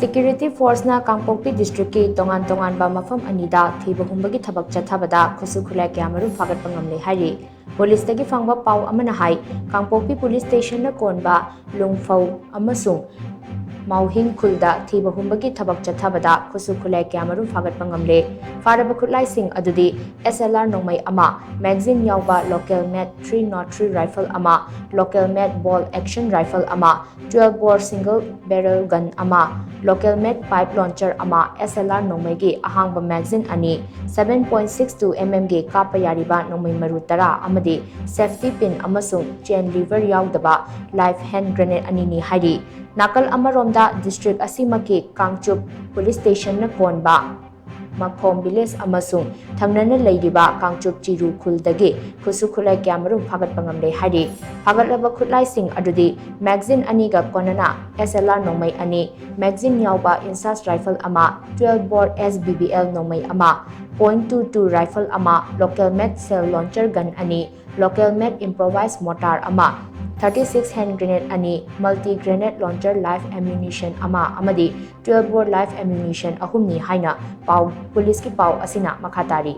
Security Force na Kangpokpi District ki Tongan Tonganba Mapham anida thiba humba ki thabak chathabada khutsu khulai kya Marum phagatpa ngamle hairi. Police tagi fangba pau amana hai Kangpokpi Police Station na konba lungfau amasung Mauhing Khulda thiba humba ki thabak chathabada khutsu khulai kya Marum phagatpa ngamle. Faraba Khutlai sing adudi SLR nongmai ama magazine yauba local made 303 rifle ama local made ball action rifle ama 12 bore single barrel gun ama local made pipe launcher ama SLR nongmai gi ahangba magazine ani 7.62 mm gi kapa yariba nongmai maru tara amadi safety pin amasung chain lever yaudaba live hand grenade ani ni hairi. Nakal amaromda district asimaki Kangchup Police Station na konba Mapham village amasung thangnana leidiba Kangchup Chiru Khuldagi khutsu khulai kya Marum phagatpa ngamle hairi. Phagatlaba Khutlai sing adudi magazine ani ga konana SLR nongmai ani magazine yauba insas rifle ama 12 bore SBBL nongmai ama .22 rifle ama local made cell launcher gun ani local made improvised mortar ama 36 hand grenade ani multi grenade launcher live ammunition ama amadi 12 bore live ammunition ahumni haina pau police ki pau asina makhatari.